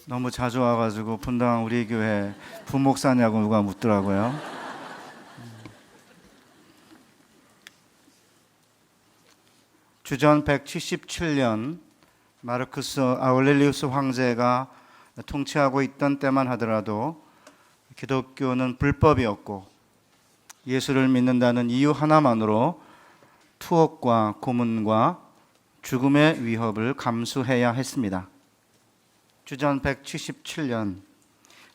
너무 자주 와가지고 분당 우리 교회 부목사냐고 누가 묻더라고요. 주전 177년 마르쿠스 아울렐리우스 황제가 통치하고 있던 때만 하더라도 기독교는 불법이었고 예수를 믿는다는 이유 하나만으로 투옥과 고문과 죽음의 위협을 감수해야 했습니다. 주전 177년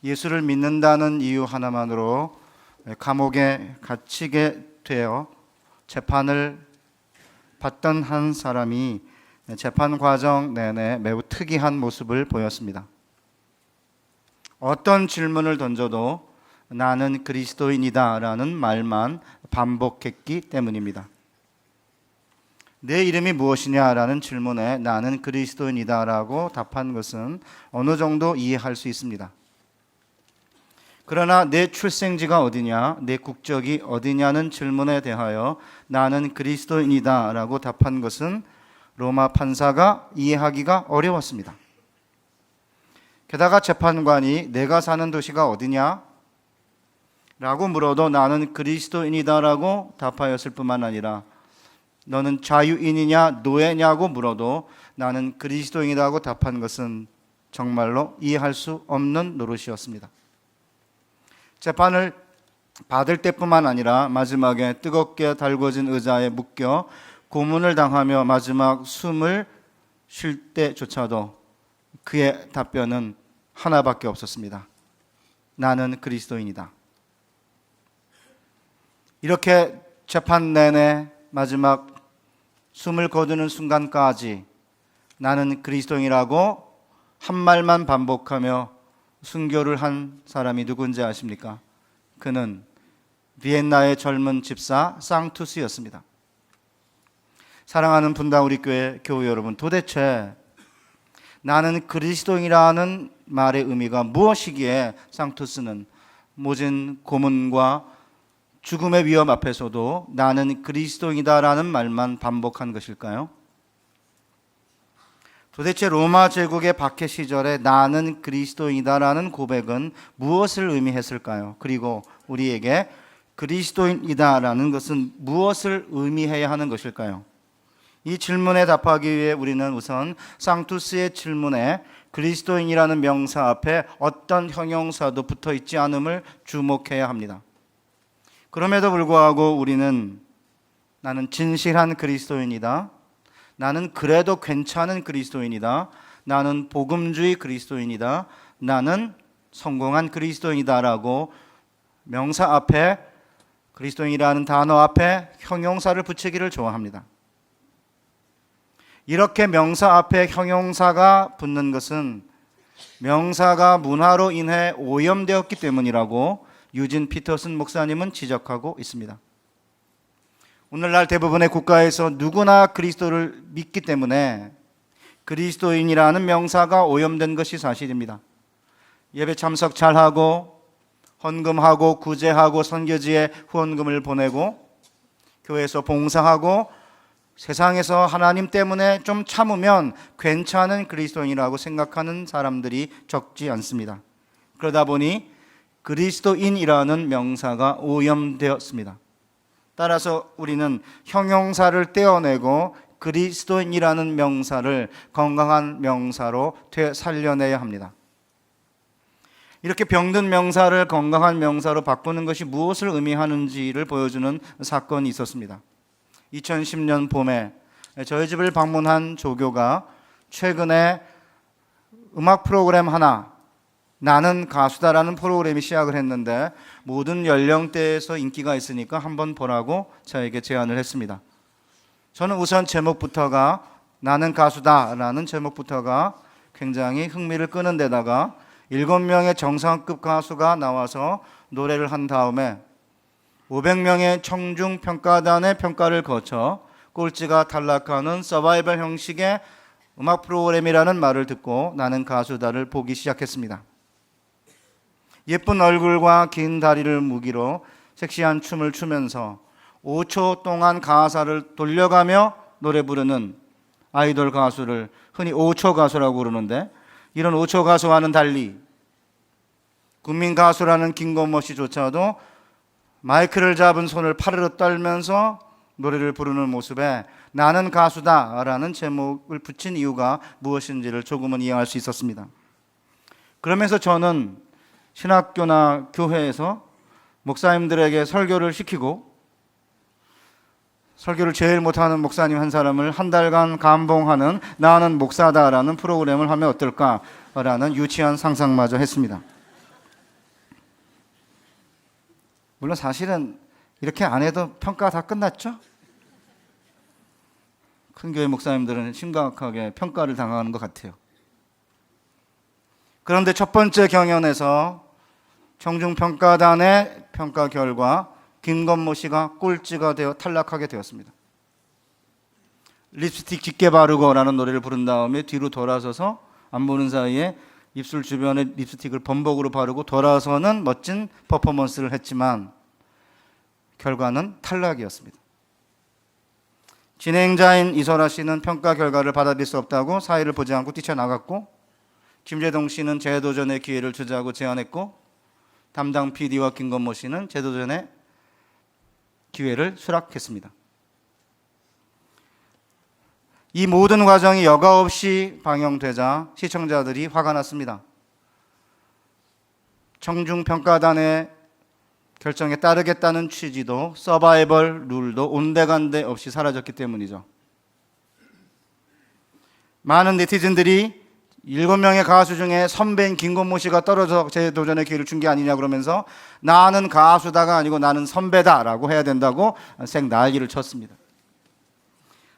예수를 믿는다는 이유 하나만으로 감옥에 갇히게 되어 재판을 받던 한 사람이 재판 과정 내내 매우 특이한 모습을 보였습니다. 어떤 질문을 던져도 나는 그리스도인이다 라는 말만 반복했기 때문입니다. 내 이름이 무엇이냐라는 질문에 나는 그리스도인이다 라고 답한 것은 어느 정도 이해할 수 있습니다. 그러나 내 출생지가 어디냐, 내 국적이 어디냐는 질문에 대하여 나는 그리스도인이다 라고 답한 것은 로마 판사가 이해하기가 어려웠습니다. 게다가 재판관이 내가 사는 도시가 어디냐? 라고 물어도 나는 그리스도인이다 라고 답하였을 뿐만 아니라 너는 자유인이냐 노예냐고 물어도 나는 그리스도인이라고 답한 것은 정말로 이해할 수 없는 노릇이었습니다. 재판을 받을 때뿐만 아니라 마지막에 뜨겁게 달궈진 의자에 묶여 고문을 당하며 마지막 숨을 쉴 때조차도 그의 답변은 하나밖에 없었습니다. 나는 그리스도인이다. 이렇게 재판 내내 마지막 숨을 거두는 순간까지 나는 그리스도인이라고 한 말만 반복하며 순교를 한 사람이 누군지 아십니까? 그는 비엔나의 젊은 집사 상투스였습니다. 사랑하는 분당 우리 교회 교우 여러분, 도대체 나는 그리스도인이라는 말의 의미가 무엇이기에 상투스는 모진 고문과 죽음의 위험 앞에서도 나는 그리스도인이다라는 말만 반복한 것일까요? 도대체 로마 제국의 박해 시절에 나는 그리스도인이다라는 고백은 무엇을 의미했을까요? 그리고 우리에게 그리스도인이다라는 것은 무엇을 의미해야 하는 것일까요? 이 질문에 답하기 위해 우리는 우선 상투스의 질문에 그리스도인이라는 명사 앞에 어떤 형용사도 붙어 있지 않음을 주목해야 합니다. 그럼에도 불구하고 우리는 나는 진실한 그리스도인이다, 나는 그래도 괜찮은 그리스도인이다, 나는 복음주의 그리스도인이다, 나는 성공한 그리스도인이다 라고 명사 앞에 그리스도인이라는 단어 앞에 형용사를 붙이기를 좋아합니다. 이렇게 명사 앞에 형용사가 붙는 것은 명사가 문화로 인해 오염되었기 때문이라고 유진 피터슨 목사님은 지적하고 있습니다. 오늘날 대부분의 국가에서 누구나 그리스도를 믿기 때문에 그리스도인이라는 명사가 오염된 것이 사실입니다. 예배 참석 잘하고 헌금하고 구제하고 선교지에 후원금을 보내고 교회에서 봉사하고 세상에서 하나님 때문에 좀 참으면 괜찮은 그리스도인이라고 생각하는 사람들이 적지 않습니다. 그러다 보니 그리스도인이라는 명사가 오염되었습니다. 따라서 우리는 형용사를 떼어내고 그리스도인이라는 명사를 건강한 명사로 되살려내야 합니다. 이렇게 병든 명사를 건강한 명사로 바꾸는 것이 무엇을 의미하는지를 보여주는 사건이 있었습니다. 2010년 봄에 저희 집을 방문한 조교가 최근에 음악 프로그램 하나, 나는 가수다라는 프로그램이 시작을 했는데 모든 연령대에서 인기가 있으니까 한번 보라고 저에게 제안을 했습니다. 저는 우선 제목부터가 나는 가수다라는 제목부터가 굉장히 흥미를 끄는 데다가 7명의 정상급 가수가 나와서 노래를 한 다음에 500명의 청중평가단의 평가를 거쳐 꼴찌가 탈락하는 서바이벌 형식의 음악 프로그램이라는 말을 듣고 나는 가수다를 보기 시작했습니다. 예쁜 얼굴과 긴 다리를 무기로 섹시한 춤을 추면서 5초 동안 가사를 돌려가며 노래 부르는 아이돌 가수를 흔히 5초 가수라고 부르는데 이런 5초 가수와는 달리 국민 가수라는 김건모 씨조차도 마이크를 잡은 손을 파르르 떨면서 노래를 부르는 모습에 나는 가수다라는 제목을 붙인 이유가 무엇인지를 조금은 이해할 수 있었습니다. 그러면서 저는 신학교나 교회에서 목사님들에게 설교를 시키고 설교를 제일 못하는 목사님 한 사람을 한 달간 감봉하는 나는 목사다라는 프로그램을 하면 어떨까라는 유치한 상상마저 했습니다. 물론 사실은 이렇게 안 해도 평가 다 끝났죠? 큰 교회 목사님들은 심각하게 평가를 당하는 것 같아요. 그런데 첫 번째 경연에서 청중평가단의 평가 결과 김건모 씨가 꼴찌가 되어 탈락하게 되었습니다. 립스틱 짙게 바르고라는 노래를 부른 다음에 뒤로 돌아서서 안 보는 사이에 입술 주변에 립스틱을 범벅으로 바르고 돌아서는 멋진 퍼포먼스를 했지만 결과는 탈락이었습니다. 진행자인 이설아 씨는 평가 결과를 받아들일 수 없다고 사회를 보지 않고 뛰쳐나갔고, 김재동 씨는 재도전의 기회를 주자고 제안했고, 담당 PD와 김건모 씨는 재도전의 기회를 수락했습니다. 이 모든 과정이 여과 없이 방영되자 시청자들이 화가 났습니다. 청중평가단의 결정에 따르겠다는 취지도 서바이벌 룰도 온데간데 없이 사라졌기 때문이죠. 많은 네티즌들이 7명의 가수 중에 선배인 김건모 씨가 떨어져 재도전의 기회를 준 게 아니냐 그러면서 나는 가수다가 아니고 나는 선배다라고 해야 된다고 생 난리를 쳤습니다.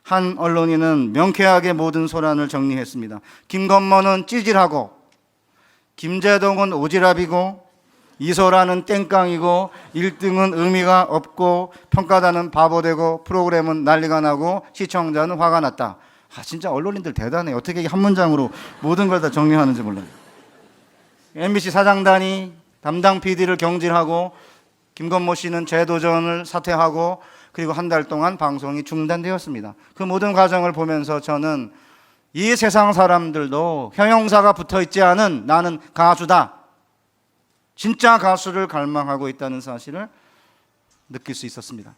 한 언론인은 명쾌하게 모든 소란을 정리했습니다. 김건모는 찌질하고, 김재동은 오지랖이고, 이소라는 땡깡이고, 1등은 의미가 없고, 평가단은 바보되고, 프로그램은 난리가 나고, 시청자는 화가 났다. 진짜 언론인들 대단해. 어떻게 한 문장으로 모든 걸 다 정리하는지 몰라요. MBC 사장단이 담당 PD를 경질하고, 김건모 씨는 재도전을 사퇴하고, 그리고 한 달 동안 방송이 중단되었습니다. 그 모든 과정을 보면서 저는 이 세상 사람들도 형용사가 붙어있지 않은 나는 가수다, 진짜 가수를 갈망하고 있다는 사실을 느낄 수 있었습니다.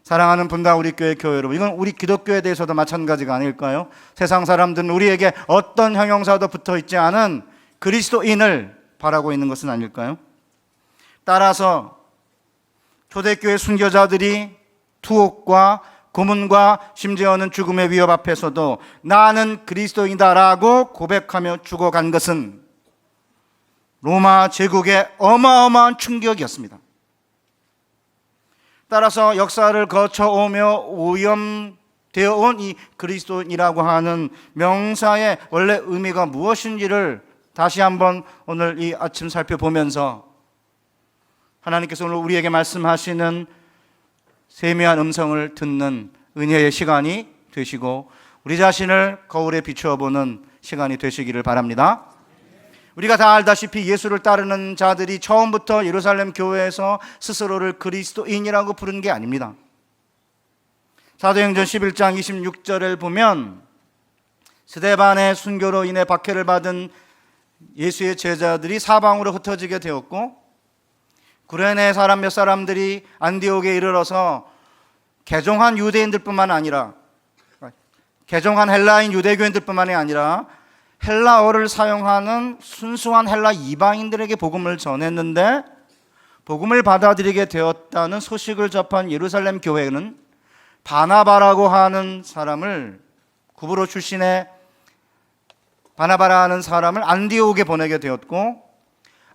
사랑하는 분당 우리 교회 여러분, 이건 우리 기독교에 대해서도 마찬가지가 아닐까요? 세상 사람들은 우리에게 어떤 형용사도 붙어있지 않은 그리스도인을 바라고 있는 것은 아닐까요? 따라서 초대교회 순교자들이 투옥과 고문과 심지어는 죽음의 위협 앞에서도 나는 그리스도인이다라고 고백하며 죽어간 것은 로마 제국의 어마어마한 충격이었습니다. 따라서 역사를 거쳐오며 오염되어 온 이 그리스도인이라고 하는 명사의 원래 의미가 무엇인지를 다시 한번 오늘 이 아침 살펴보면서 하나님께서 오늘 우리에게 말씀하시는 세미한 음성을 듣는 은혜의 시간이 되시고 우리 자신을 거울에 비추어 보는 시간이 되시기를 바랍니다. 우리가 다 알다시피 예수를 따르는 자들이 처음부터 예루살렘 교회에서 스스로를 그리스도인이라고 부른 게 아닙니다. 사도행전 11장 26절을 보면 스데반의 순교로 인해 박해를 받은 예수의 제자들이 사방으로 흩어지게 되었고, 구레네 사람 몇 사람들이 안디옥에 이르러서 개종한 유대인들뿐만 아니라, 개종한 헬라인 유대교인들뿐만이 아니라 헬라어를 사용하는 순수한 헬라 이방인들에게 복음을 전했는데, 복음을 받아들이게 되었다는 소식을 접한 예루살렘 교회는 바나바라고 하는 사람을, 구브로 출신의 바나바라 하는 사람을 안디옥에 보내게 되었고,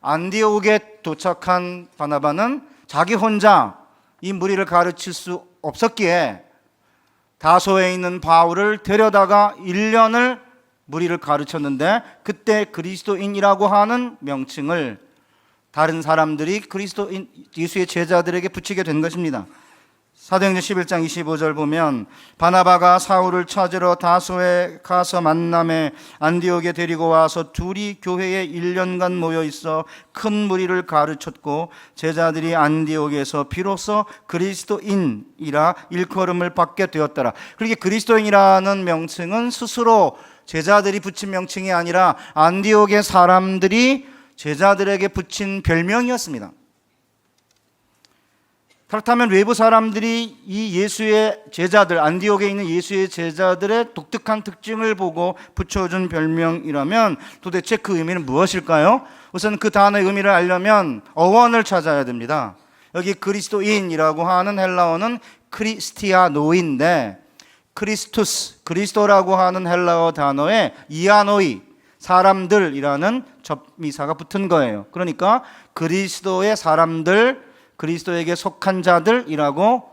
안디옥에 도착한 바나바는 자기 혼자 이 무리를 가르칠 수 없었기에 다소에 있는 바울을 데려다가 1년을 무리를 가르쳤는데, 그때 그리스도인이라고 하는 명칭을 다른 사람들이 그리스도인 예수의 제자들에게 붙이게 된 것입니다. 사도행전 11장 25절 보면 바나바가 사울을 찾으러 다소에 가서 만남에 안디옥에 데리고 와서 둘이 교회에 1년간 모여 있어 큰 무리를 가르쳤고, 제자들이 안디옥에서 비로소 그리스도인이라 일컬음을 받게 되었더라. 그렇게 그리스도인이라는 명칭은 스스로 제자들이 붙인 명칭이 아니라 안디옥의 사람들이 제자들에게 붙인 별명이었습니다. 그렇다면 외부 사람들이 이 예수의 제자들, 안디옥에 있는 예수의 제자들의 독특한 특징을 보고 붙여준 별명이라면 도대체 그 의미는 무엇일까요? 우선 그 단어의 의미를 알려면 어원을 찾아야 됩니다. 여기 그리스도인이라고 하는 헬라어는 크리스티아노인데, 크리스투스, 그리스도라고 하는 헬라어 단어에 이아노이, 사람들이라는 접미사가 붙은 거예요. 그러니까 그리스도의 사람들, 그리스도에게 속한 자들이라고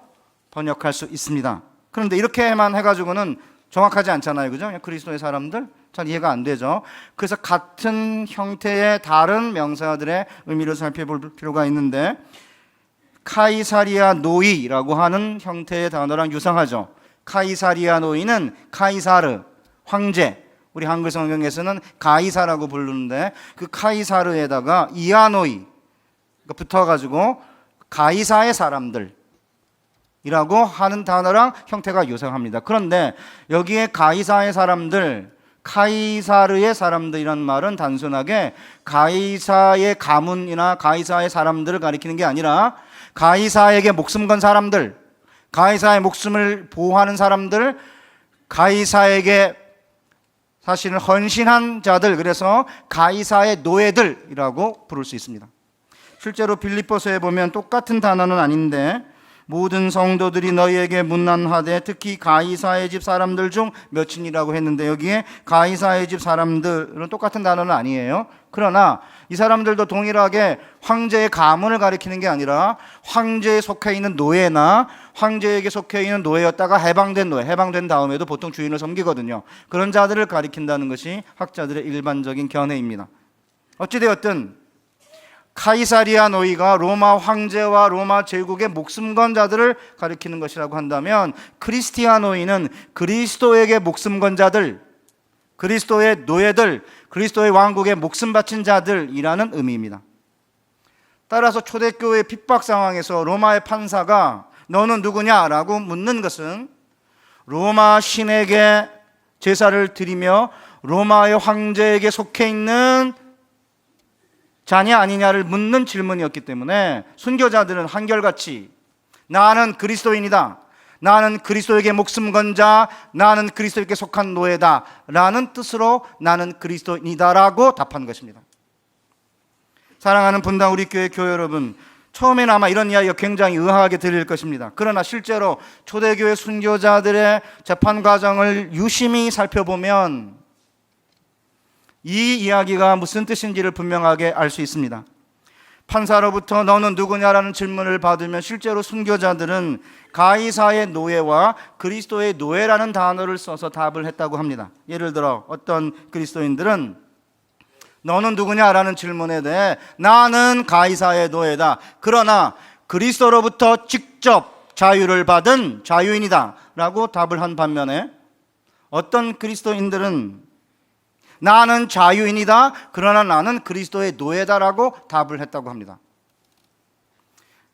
번역할 수 있습니다. 그런데 이렇게만 해가지고는 정확하지 않잖아요, 그죠? 그리스도의 사람들, 잘 이해가 안 되죠. 그래서 같은 형태의 다른 명사들의 의미를 살펴볼 필요가 있는데, 카이사리아 노이라고 하는 형태의 단어랑 유사하죠. 카이사리아 노이는 카이사르, 황제, 우리 한글 성경에서는 가이사라고 부르는데 그 카이사르에다가 이아노이 붙어가지고 가이사의 사람들이라고 하는 단어랑 형태가 유사합니다. 그런데 여기에 가이사의 사람들, 카이사르의 사람들이란 말은 단순하게 가이사의 가문이나 가이사의 사람들을 가리키는 게 아니라 가이사에게 목숨 건 사람들, 가이사의 목숨을 보호하는 사람들, 가이사에게 사실은 헌신한 자들, 그래서 가이사의 노예들이라고 부를 수 있습니다. 실제로 빌립보서에 보면 똑같은 단어는 아닌데, 모든 성도들이 너희에게 문안하되 특히 가이사의 집 사람들 중 몇인이라고 했는데, 여기에 가이사의 집 사람들은 똑같은 단어는 아니에요. 그러나 이 사람들도 동일하게 황제의 가문을 가리키는 게 아니라 황제에 속해 있는 노예나 황제에게 속해 있는 노예였다가 해방된 노예, 해방된 다음에도 보통 주인을 섬기거든요. 그런 자들을 가리킨다는 것이 학자들의 일반적인 견해입니다. 어찌되었든 카이사리아 노이가 로마 황제와 로마 제국의 목숨 건 자들을 가리키는 것이라고 한다면, 크리스티아노이는 그리스도에게 목숨 건 자들, 그리스도의 노예들, 그리스도의 왕국에 목숨 바친 자들이라는 의미입니다. 따라서 초대교회 핍박 상황에서 로마의 판사가 너는 누구냐라고 묻는 것은 로마 신에게 제사를 드리며 로마의 황제에게 속해 있는 자냐 아니냐를 묻는 질문이었기 때문에 순교자들은 한결같이 나는 그리스도인이다, 나는 그리스도에게 목숨 건 자, 나는 그리스도에게 속한 노예다 라는 뜻으로 나는 그리스도인이다 라고 답한 것입니다. 사랑하는 분당 우리 교회 여러분, 처음에는 아마 이런 이야기가 굉장히 의아하게 들릴 것입니다. 그러나 실제로 초대교회 순교자들의 재판 과정을 유심히 살펴보면 이 이야기가 무슨 뜻인지를 분명하게 알 수 있습니다. 판사로부터 너는 누구냐라는 질문을 받으면 실제로 순교자들은 가이사의 노예와 그리스도의 노예라는 단어를 써서 답을 했다고 합니다. 예를 들어 어떤 그리스도인들은 너는 누구냐라는 질문에 대해 나는 가이사의 노예다, 그러나 그리스도로부터 직접 자유를 받은 자유인이다 라고 답을 한 반면에, 어떤 그리스도인들은 나는 자유인이다, 그러나 나는 그리스도의 노예다라고 답을 했다고 합니다.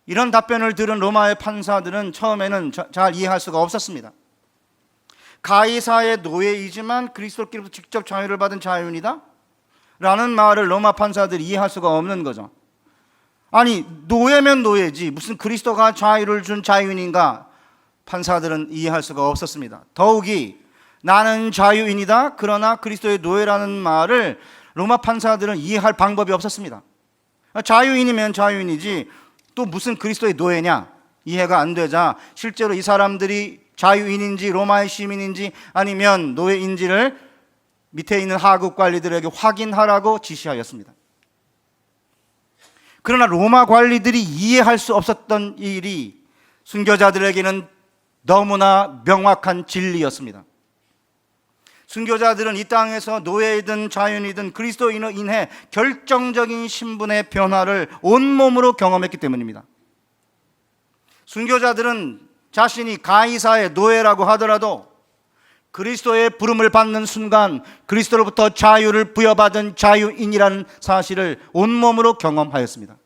이런 답변을 들은 로마의 판사들은 처음에는 잘 이해할 수가 없었습니다. 가이사의 노예이지만 그리스도께로부터 직접 자유를 받은 자유인이다? 라는 말을 로마 판사들이 이해할 수가 없는 거죠. 아니, 노예면 노예지 무슨 그리스도가 자유를 준 자유인인가? 판사들은 이해할 수가 없었습니다. 더욱이 나는 자유인이다, 그러나 그리스도의 노예라는 말을 로마 판사들은 이해할 방법이 없었습니다. 자유인이면 자유인이지 또 무슨 그리스도의 노예냐, 이해가 안 되자 실제로 이 사람들이 자유인인지 로마의 시민인지 아니면 노예인지를 밑에 있는 하급 관리들에게 확인하라고 지시하였습니다. 그러나 로마 관리들이 이해할 수 없었던 일이 순교자들에게는 너무나 명확한 진리였습니다. 순교자들은 이 땅에서 노예이든 자유인이든 그리스도인으로 인해 결정적인 신분의 변화를 온몸으로 경험했기 때문입니다. 순교자들은 자신이 가이사의 노예라고 하더라도 그리스도의 부름을 받는 순간 그리스도로부터 자유를 부여받은 자유인이라는 사실을 온몸으로 경험하였습니다.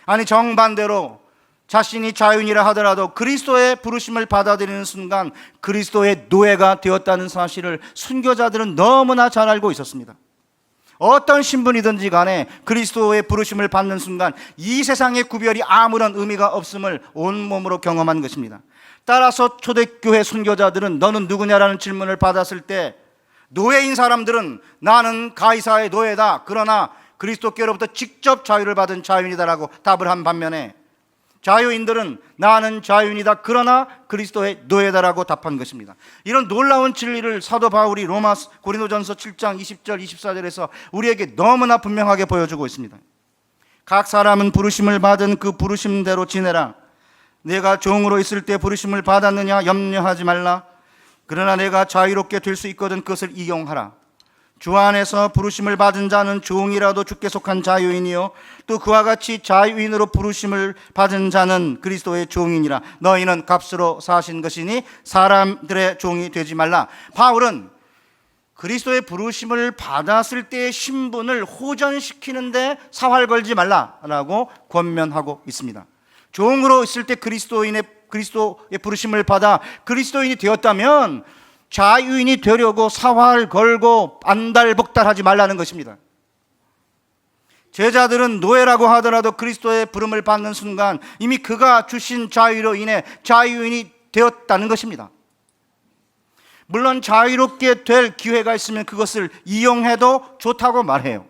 아니, 정반대로 자신이 자유인이라 하더라도 그리스도의 부르심을 받아들이는 순간 그리스도의 노예가 되었다는 사실을 순교자들은 너무나 잘 알고 있었습니다. 어떤 신분이든지 간에 그리스도의 부르심을 받는 순간 이 세상의 구별이 아무런 의미가 없음을 온몸으로 경험한 것입니다. 따라서 초대교회 순교자들은 너는 누구냐라는 질문을 받았을 때 노예인 사람들은 나는 가이사의 노예다, 그러나 그리스도께로부터 직접 자유를 받은 자유인이다라고 답을 한 반면에 자유인들은 나는 자유인이다, 그러나 그리스도의 노예다라고 답한 것입니다. 이런 놀라운 진리를 사도 바울이 고린도전서 7장 20절 24절에서 우리에게 너무나 분명하게 보여주고 있습니다. 각 사람은 부르심을 받은 그 부르심대로 지내라. 내가 종으로 있을 때 부르심을 받았느냐 염려하지 말라. 그러나 내가 자유롭게 될 수 있거든 그것을 이용하라. 주 안에서 부르심을 받은 자는 종이라도 주께 속한 자유인이요 또 그와 같이 자유인으로 부르심을 받은 자는 그리스도의 종이니라. 너희는 값으로 사신 것이니 사람들의 종이 되지 말라. 바울은 그리스도의 부르심을 받았을 때의 신분을 호전시키는데 사활 걸지 말라라고 권면하고 있습니다. 종으로 있을 때 그리스도의 부르심을 받아 그리스도인이 되었다면 자유인이 되려고 사활 걸고 안달복달하지 말라는 것입니다. 제자들은 노예라고 하더라도 그리스도의 부름을 받는 순간 이미 그가 주신 자유로 인해 자유인이 되었다는 것입니다. 물론 자유롭게 될 기회가 있으면 그것을 이용해도 좋다고 말해요.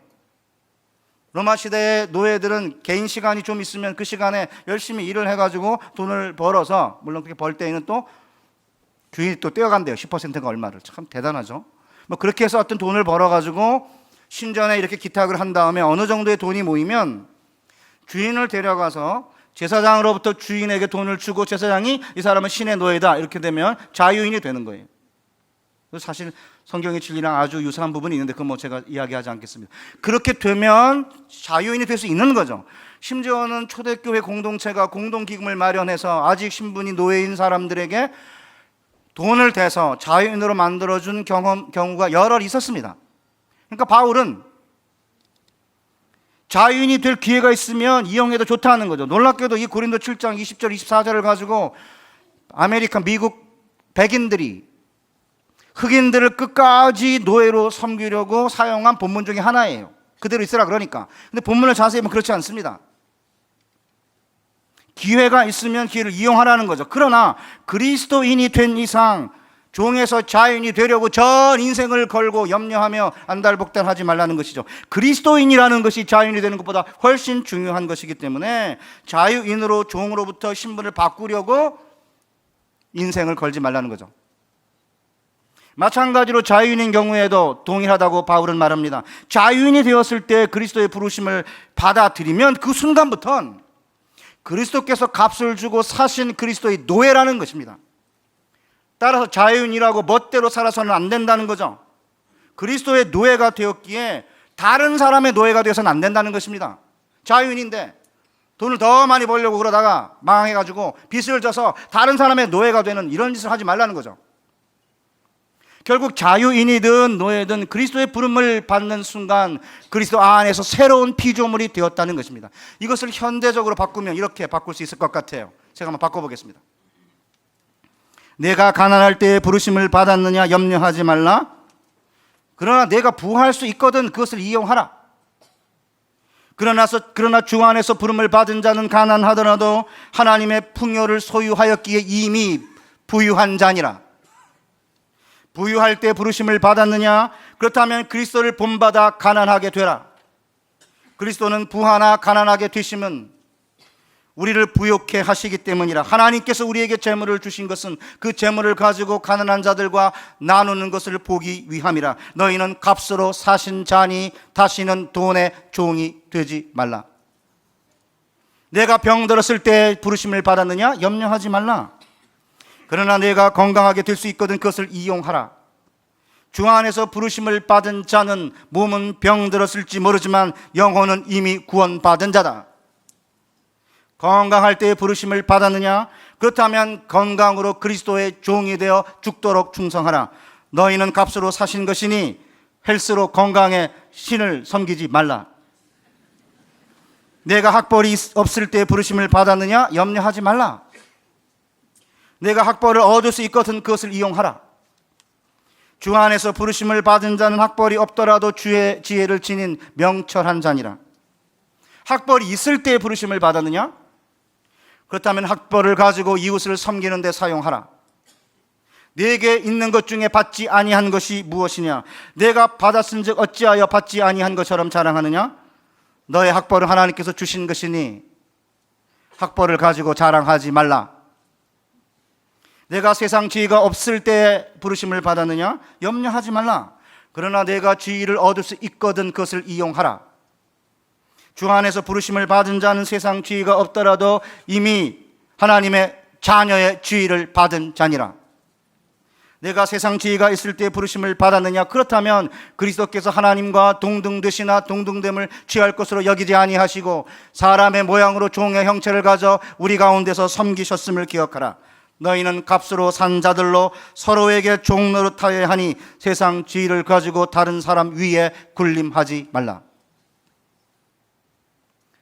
로마 시대의 노예들은 개인 시간이 좀 있으면 그 시간에 열심히 일을 해가지고 돈을 벌어서, 물론 그렇게 벌 때에는 또 주인이 또 떼어간대요. 10%가 얼마를. 참 대단하죠. 뭐 그렇게 해서 어떤 돈을 벌어가지고 신전에 이렇게 기탁을 한 다음에 어느 정도의 돈이 모이면 주인을 데려가서 제사장으로부터 주인에게 돈을 주고 제사장이 이 사람은 신의 노예다 이렇게 되면 자유인이 되는 거예요. 사실 성경의 진리랑 아주 유사한 부분이 있는데 그건 뭐 제가 이야기하지 않겠습니다. 그렇게 되면 자유인이 될 수 있는 거죠. 심지어는 초대교회 공동체가 공동기금을 마련해서 아직 신분이 노예인 사람들에게 돈을 대서 자유인으로 만들어준 경우가 여러 있었습니다. 그러니까 바울은 자유인이 될 기회가 있으면 이용해도 좋다는 거죠. 놀랍게도 이 고린도 7장 20절 24절을 가지고 미국 백인들이 흑인들을 끝까지 노예로 섬기려고 사용한 본문 중에 하나예요. 그대로 있으라 그러니까. 근데 본문을 자세히 보면 그렇지 않습니다. 기회가 있으면 기회를 이용하라는 거죠. 그러나 그리스도인이 된 이상 종에서 자유인이 되려고 전 인생을 걸고 염려하며 안달복달하지 말라는 것이죠. 그리스도인이라는 것이 자유인이 되는 것보다 훨씬 중요한 것이기 때문에 자유인으로 종으로부터 신분을 바꾸려고 인생을 걸지 말라는 거죠. 마찬가지로 자유인인 경우에도 동일하다고 바울은 말합니다. 자유인이 되었을 때 그리스도의 부르심을 받아들이면 그 순간부터는 그리스도께서 값을 주고 사신 그리스도의 노예라는 것입니다. 따라서 자유인이라고 멋대로 살아서는 안 된다는 거죠. 그리스도의 노예가 되었기에 다른 사람의 노예가 되어서는 안 된다는 것입니다. 자유인인데 돈을 더 많이 벌려고 그러다가 망해가지고 빚을 져서 다른 사람의 노예가 되는 이런 짓을 하지 말라는 거죠. 결국 자유인이든 노예든 그리스도의 부름을 받는 순간 그리스도 안에서 새로운 피조물이 되었다는 것입니다. 이것을 현대적으로 바꾸면 이렇게 바꿀 수 있을 것 같아요. 제가 한번 바꿔보겠습니다. 내가 가난할 때에 부르심을 받았느냐 염려하지 말라. 그러나 내가 부할 수 있거든 그것을 이용하라. 그러나 주 안에서 부름을 받은 자는 가난하더라도 하나님의 풍요를 소유하였기에 이미 부유한 자니라. 부유할 때 부르심을 받았느냐? 그렇다면 그리스도를 본받아 가난하게 되라. 그리스도는 부하나 가난하게 되심은 우리를 부욕해 하시기 때문이라. 하나님께서 우리에게 재물을 주신 것은 그 재물을 가지고 가난한 자들과 나누는 것을 보기 위함이라. 너희는 값으로 사신 자니 다시는 돈의 종이 되지 말라. 내가 병들었을 때 부르심을 받았느냐? 염려하지 말라. 그러나 내가 건강하게 될 수 있거든 그것을 이용하라. 주 안에서 부르심을 받은 자는 몸은 병들었을지 모르지만 영혼은 이미 구원받은 자다. 건강할 때의 부르심을 받았느냐? 그렇다면 건강으로 그리스도의 종이 되어 죽도록 충성하라. 너희는 값으로 사신 것이니 헬스로 건강에 신을 섬기지 말라. 내가 학벌이 없을 때 부르심을 받았느냐? 염려하지 말라. 내가 학벌을 얻을 수 있거든 그것을 이용하라. 주 안에서 부르심을 받은 자는 학벌이 없더라도 주의 지혜를 지닌 명철한 자니라. 학벌이 있을 때 부르심을 받았느냐? 그렇다면 학벌을 가지고 이웃을 섬기는 데 사용하라. 내게 있는 것 중에 받지 아니한 것이 무엇이냐? 내가 받았은즉 어찌하여 받지 아니한 것처럼 자랑하느냐? 너의 학벌은 하나님께서 주신 것이니 학벌을 가지고 자랑하지 말라. 내가 세상 지위가 없을 때 부르심을 받았느냐? 염려하지 말라. 그러나 내가 지위를 얻을 수 있거든 그것을 이용하라. 주 안에서 부르심을 받은 자는 세상 지위가 없더라도 이미 하나님의 자녀의 지위를 받은 자니라. 내가 세상 지위가 있을 때 부르심을 받았느냐? 그렇다면 그리스도께서 하나님과 동등되시나 동등됨을 취할 것으로 여기지 아니하시고 사람의 모양으로 종의 형체를 가져 우리 가운데서 섬기셨음을 기억하라. 너희는 값으로 산 자들로 서로에게 종노릇하여 하니 세상 지위를 가지고 다른 사람 위에 군림하지 말라.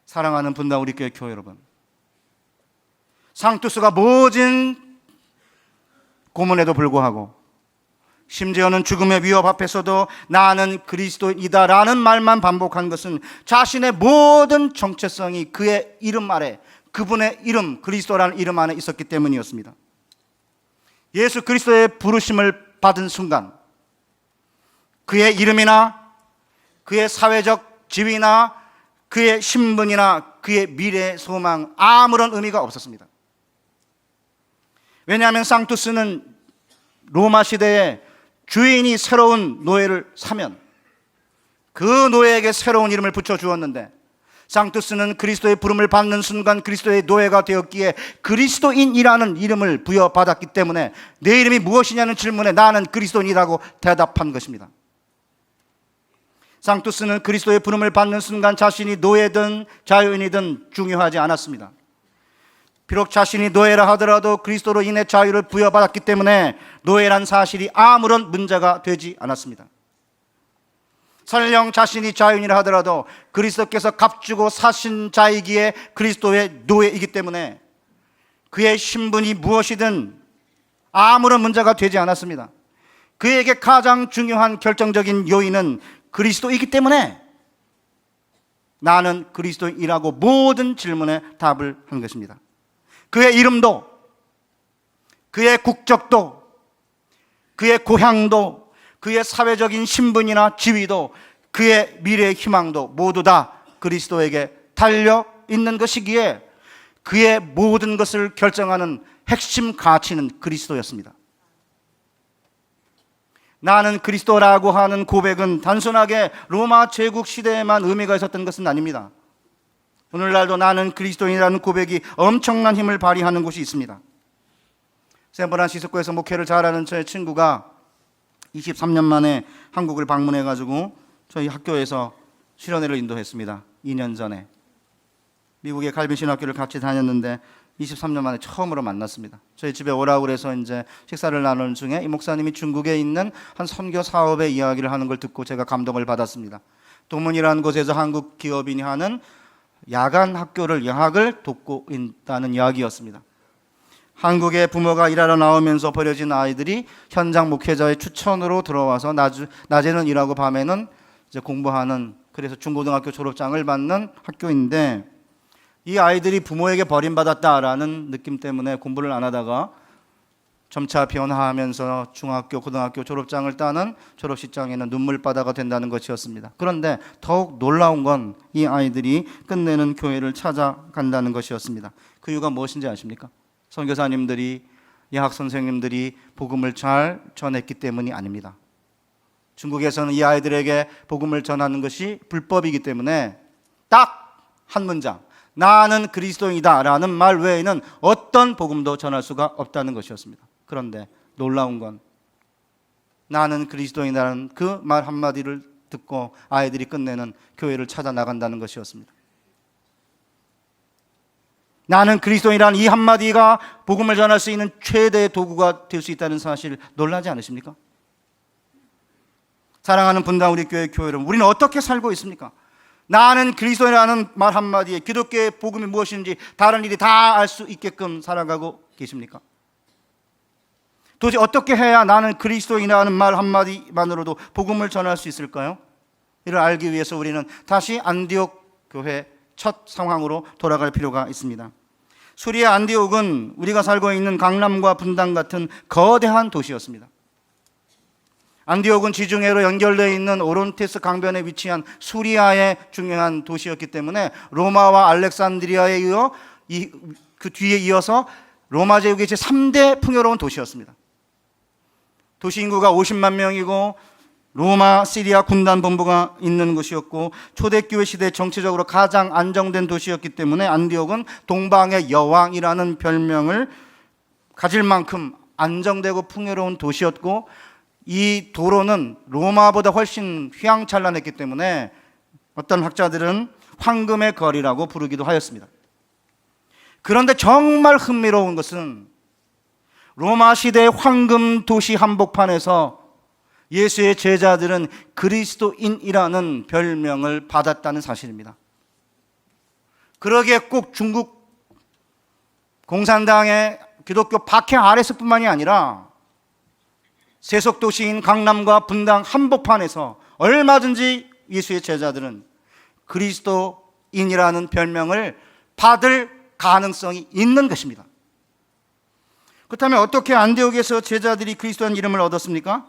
사랑하는 분당 우리 교회 여러분, 상투스가 모진 고문에도 불구하고 심지어는 죽음의 위협 앞에서도 나는 그리스도이다라는 말만 반복한 것은 자신의 모든 정체성이 그의 이름 아래, 그분의 이름, 그리스도라는 이름 안에 있었기 때문이었습니다. 예수 그리스도의 부르심을 받은 순간 그의 이름이나 그의 사회적 지위나 그의 신분이나 그의 미래의 소망 아무런 의미가 없었습니다. 왜냐하면 상투스는 로마 시대에 주인이 새로운 노예를 사면 그 노예에게 새로운 이름을 붙여주었는데 상투스는 그리스도의 부름을 받는 순간 그리스도의 노예가 되었기에 그리스도인이라는 이름을 부여받았기 때문에 내 이름이 무엇이냐는 질문에 나는 그리스도인이라고 대답한 것입니다. 상투스는 그리스도의 부름을 받는 순간 자신이 노예든 자유인이든 중요하지 않았습니다. 비록 자신이 노예라 하더라도 그리스도로 인해 자유를 부여받았기 때문에 노예란 사실이 아무런 문제가 되지 않았습니다. 설령 자신이 자유인이라 하더라도 그리스도께서 값주고 사신 자이기에 그리스도의 노예이기 때문에 그의 신분이 무엇이든 아무런 문제가 되지 않았습니다. 그에게 가장 중요한 결정적인 요인은 그리스도이기 때문에 나는 그리스도인이라고 모든 질문에 답을 한 것입니다. 그의 이름도, 그의 국적도, 그의 고향도, 그의 사회적인 신분이나 지위도, 그의 미래의 희망도 모두 다 그리스도에게 달려 있는 것이기에 그의 모든 것을 결정하는 핵심 가치는 그리스도였습니다. 나는 그리스도라고 하는 고백은 단순하게 로마 제국 시대에만 의미가 있었던 것은 아닙니다. 오늘날도 나는 그리스도인이라는 고백이 엄청난 힘을 발휘하는 곳이 있습니다. 샌프란시스코에서 목회를 잘하는 저의 친구가 23년 만에 한국을 방문해가지고 저희 학교에서 실현회를 인도했습니다. 2년 전에 미국의 갈빈 신학교를 같이 다녔는데 23년 만에 처음으로 만났습니다. 저희 집에 오라고 그래서 이제 식사를 나누는 중에 이 목사님이 중국에 있는 한 선교 사업의 이야기를 하는 걸 듣고 제가 감동을 받았습니다. 동문이라는 곳에서 한국 기업인이 하는 야간 학교를 양학을 돕고 있다는 이야기였습니다. 한국의 부모가 일하러 나오면서 버려진 아이들이 현장 목회자의 추천으로 들어와서 낮에는 일하고 밤에는 이제 공부하는, 그래서 중고등학교 졸업장을 받는 학교인데 이 아이들이 부모에게 버림받았다라는 느낌 때문에 공부를 안 하다가 점차 변화하면서 중학교, 고등학교 졸업장을 따는 졸업식장에는 눈물바다가 된다는 것이었습니다. 그런데 더욱 놀라운 건 이 아이들이 끝내는 교회를 찾아간다는 것이었습니다. 그 이유가 무엇인지 아십니까? 선교사님들이, 예학 선생님들이 복음을 잘 전했기 때문이 아닙니다. 중국에서는 이 아이들에게 복음을 전하는 것이 불법이기 때문에 딱 한 문장, 나는 그리스도인이다 라는 말 외에는 어떤 복음도 전할 수가 없다는 것이었습니다. 그런데 놀라운 건 나는 그리스도인이라는 그 말 한마디를 듣고 아이들이 끝내는 교회를 찾아 나간다는 것이었습니다. 나는 그리스도인이라는 이 한마디가 복음을 전할 수 있는 최대의 도구가 될 수 있다는 사실 놀라지 않으십니까? 사랑하는 분당 우리 교회 여러분, 우리는 어떻게 살고 있습니까? 나는 그리스도라는 말 한마디에 기독교의 복음이 무엇인지 다른 일이 다 알 수 있게끔 살아가고 계십니까? 도대체 어떻게 해야 나는 그리스도인이라는 말 한마디만으로도 복음을 전할 수 있을까요? 이를 알기 위해서 우리는 다시 안디옥 교회 첫 상황으로 돌아갈 필요가 있습니다. 수리아 안디옥은 우리가 살고 있는 강남과 분당 같은 거대한 도시였습니다. 안디옥은 지중해로 연결되어 있는 오론테스 강변에 위치한 수리아의 중요한 도시였기 때문에 로마와 알렉산드리아에 이어 그 뒤에 이어서 로마 제국의 제3대 풍요로운 도시였습니다. 도시 인구가 50만 명이고 로마 시리아 군단 본부가 있는 곳이었고 초대교회 시대 정치적으로 가장 안정된 도시였기 때문에 안디옥은 동방의 여왕이라는 별명을 가질 만큼 안정되고 풍요로운 도시였고, 이 도로는 로마보다 훨씬 휘황찬란했기 때문에 어떤 학자들은 황금의 거리라고 부르기도 하였습니다. 그런데 정말 흥미로운 것은 로마 시대의 황금 도시 한복판에서 예수의 제자들은 그리스도인이라는 별명을 받았다는 사실입니다. 그러기에 꼭 중국 공산당의 기독교 박해 아래서 뿐만이 아니라 세속 도시인 강남과 분당 한복판에서 얼마든지 예수의 제자들은 그리스도인이라는 별명을 받을 가능성이 있는 것입니다. 그렇다면 어떻게 안디옥에서 제자들이 그리스도인 이름을 얻었습니까?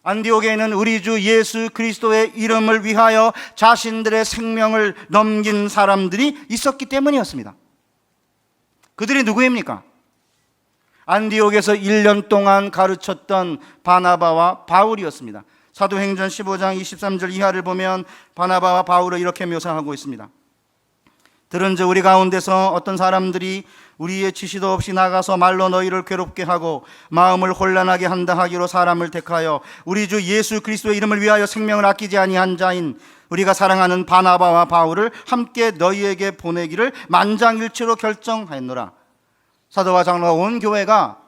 안디옥에는 우리 주 예수 그리스도의 이름을 위하여 자신들의 생명을 넘긴 사람들이 있었기 때문이었습니다. 그들이 누구입니까? 안디옥에서 1년 동안 가르쳤던 바나바와 바울이었습니다. 사도행전 15장 23절 이하를 보면 바나바와 바울을 이렇게 묘사하고 있습니다. 들은즉 우리 가운데서 어떤 사람들이 우리의 지시도 없이 나가서 말로 너희를 괴롭게 하고 마음을 혼란하게 한다 하기로 사람을 택하여 우리 주 예수 그리스도의 이름을 위하여 생명을 아끼지 아니한 자인 우리가 사랑하는 바나바와 바울을 함께 너희에게 보내기를 만장일치로 결정하였노라. 사도와 장로와 온 교회가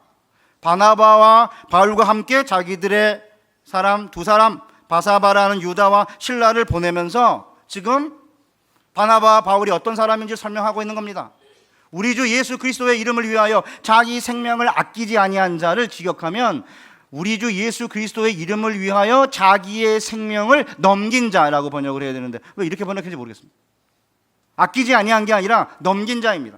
바나바와 바울과 함께 자기들의 사람 두 사람 바사바라는 유다와 실라를 보내면서 지금 바나바와 바울이 어떤 사람인지 설명하고 있는 겁니다. 우리 주 예수 그리스도의 이름을 위하여 자기 생명을 아끼지 아니한 자를 직역하면 우리 주 예수 그리스도의 이름을 위하여 자기의 생명을 넘긴 자라고 번역을 해야 되는데 왜 이렇게 번역했는지 모르겠습니다. 아끼지 아니한 게 아니라 넘긴 자입니다.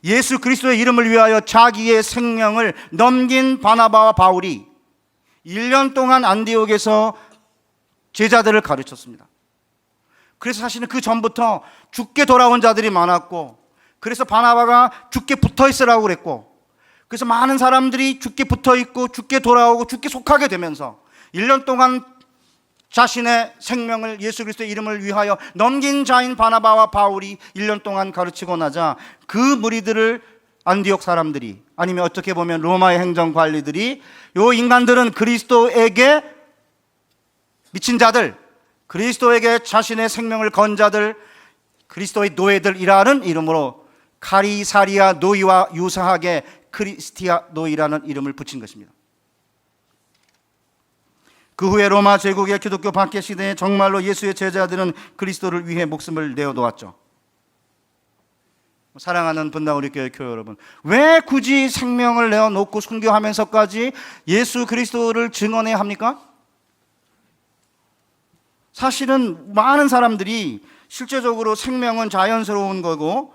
예수 그리스도의 이름을 위하여 자기의 생명을 넘긴 바나바와 바울이 1년 동안 안디옥에서 제자들을 가르쳤습니다. 그래서 사실은 그 전부터 죽게 돌아온 자들이 많았고, 그래서 바나바가 죽게 붙어 있으라고 그랬고, 그래서 많은 사람들이 죽게 붙어 있고 죽게 돌아오고 죽게 속하게 되면서 1년 동안 자신의 생명을 예수 그리스도의 이름을 위하여 넘긴 자인 바나바와 바울이 1년 동안 가르치고 나자 그 무리들을 안디옥 사람들이, 아니면 어떻게 보면 로마의 행정관리들이 요 인간들은 그리스도에게 미친 자들, 그리스도에게 자신의 생명을 건 자들, 그리스도의 노예들이라는 이름으로 카리사리아 노이와 유사하게 크리스티아 노이라는 이름을 붙인 것입니다. 그 후에 로마 제국의 기독교 박해 시대에 정말로 예수의 제자들은 그리스도를 위해 목숨을 내어놓았죠. 사랑하는 분당 우리 교회 여러분, 왜 굳이 생명을 내어놓고 순교하면서까지 예수 그리스도를 증언해야 합니까? 사실은 많은 사람들이 실제적으로 생명은 자연스러운 거고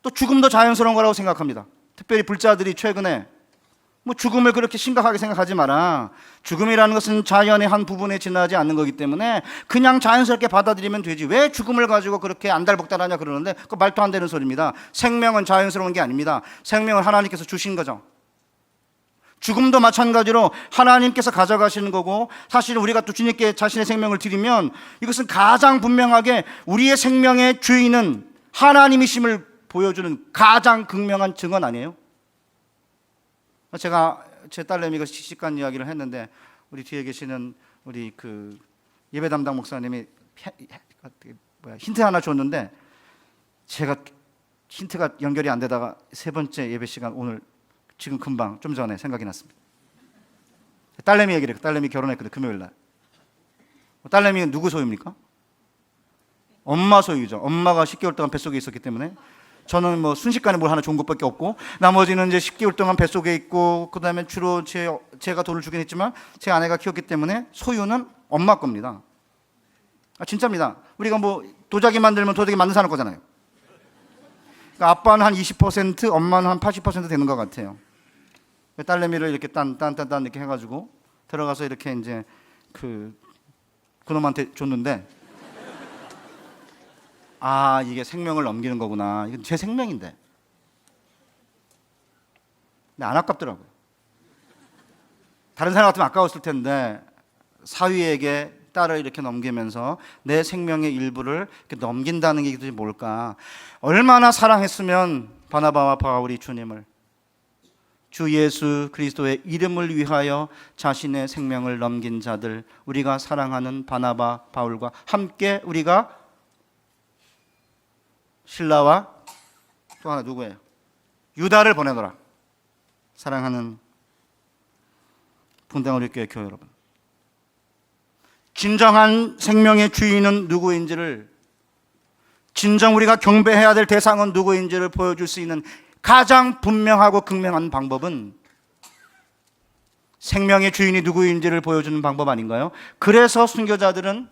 또 죽음도 자연스러운 거라고 생각합니다. 특별히 불자들이 최근에 죽음을 그렇게 심각하게 생각하지 마라, 죽음이라는 것은 자연의 한 부분에 지나지 않는 거기 때문에 그냥 자연스럽게 받아들이면 되지, 왜 죽음을 가지고 그렇게 안달복달하냐 그러는데 그 말도 안 되는 소리입니다. 생명은 자연스러운 게 아닙니다. 생명을 하나님께서 주신 거죠. 죽음도 마찬가지로 하나님께서 가져가시는 거고, 사실 우리가 또 주님께 자신의 생명을 드리면 이것은 가장 분명하게 우리의 생명의 주인은 하나님이심을 보여주는 가장 극명한 증언 아니에요? 제가 제 딸내미가 시집간 이야기를 했는데 우리 뒤에 계시는 우리 그 예배 담당 목사님이 힌트 하나 줬는데 제가 힌트가 연결이 안 되다가 세 번째 예배 시간 오늘 지금 금방 좀 전에 생각이 났습니다. 딸내미 얘기를, 딸내미 결혼했거든, 금요일 날. 딸내미 누구 소유입니까? 엄마 소유죠. 엄마가 10개월 동안 뱃속에 있었기 때문에 저는 뭐 순식간에 뭘 하나 좋은 것밖에 없고, 나머지는 이제 10개월 동안 뱃속에 있고, 그 다음에 주로 제가 돈을 주긴 했지만 제 아내가 키웠기 때문에 소유는 엄마 겁니다. 진짜입니다. 우리가 뭐 도자기 만들면 도자기 만든 사람 거잖아요. 그러니까 아빠는 한 20%, 엄마는 한 80% 되는 것 같아요. 딸내미를 이렇게 딴 이렇게 해가지고 들어가서 이렇게 이제 그놈한테 줬는데, 이게 생명을 넘기는 거구나. 이건 제 생명인데. 근데 안 아깝더라고요. 다른 사람 같으면 아까웠을 텐데, 사위에게 딸을 이렇게 넘기면서 내 생명의 일부를 이렇게 넘긴다는 게 도대체 뭘까? 얼마나 사랑했으면 바나바와 바울이 주님을, 주 예수 그리스도의 이름을 위하여 자신의 생명을 넘긴 자들, 우리가 사랑하는 바나바 바울과 함께 우리가 실라와 또 하나 누구예요? 유다를 보내노라. 사랑하는 분당우리 교회 여러분, 진정한 생명의 주인은 누구인지를, 진정 우리가 경배해야 될 대상은 누구인지를 보여줄 수 있는 가장 분명하고 극명한 방법은 생명의 주인이 누구인지를 보여주는 방법 아닌가요? 그래서 순교자들은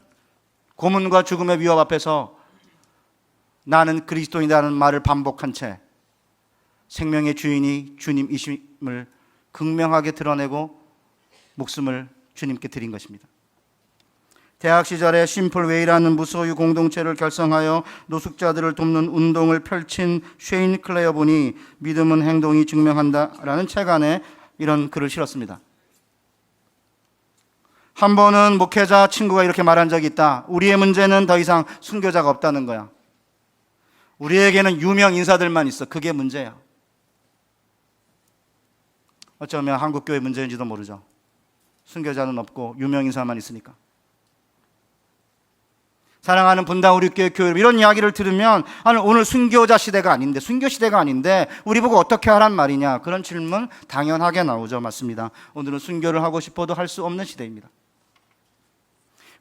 고문과 죽음의 위협 앞에서 나는 그리스도인이라는 말을 반복한 채 생명의 주인이 주님이심을 극명하게 드러내고 목숨을 주님께 드린 것입니다. 대학 시절에 심플웨이라는 무소유 공동체를 결성하여 노숙자들을 돕는 운동을 펼친 쉐인 클레어본이 믿음은 행동이 증명한다라는 책 안에 이런 글을 실었습니다. 한 번은 목회자 친구가 이렇게 말한 적이 있다. 우리의 문제는 더 이상 순교자가 없다는 거야. 우리에게는 유명 인사들만 있어. 그게 문제야. 어쩌면 한국교회 문제인지도 모르죠. 순교자는 없고 유명 인사만 있으니까. 사랑하는 분당 우리 교회 여러분, 이런 이야기를 들으면 오늘 순교자 시대가 아닌데, 순교 시대가 아닌데 우리 보고 어떻게 하란 말이냐, 그런 질문 당연하게 나오죠. 맞습니다. 오늘은 순교를 하고 싶어도 할 수 없는 시대입니다.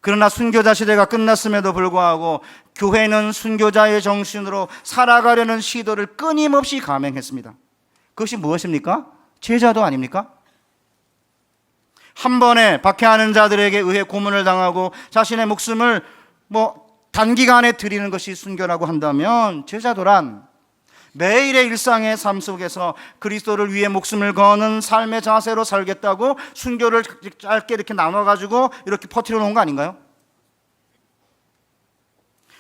그러나 순교자 시대가 끝났음에도 불구하고 교회는 순교자의 정신으로 살아가려는 시도를 끊임없이 감행했습니다. 그것이 무엇입니까? 제자도 아닙니까? 한 번에 박해하는 자들에게 의해 고문을 당하고 자신의 목숨을 단기간에 드리는 것이 순교라고 한다면, 제자도란 매일의 일상의 삶 속에서 그리스도를 위해 목숨을 거는 삶의 자세로 살겠다고 순교를 짧게 이렇게 나눠가지고 이렇게 퍼뜨려 놓은 거 아닌가요?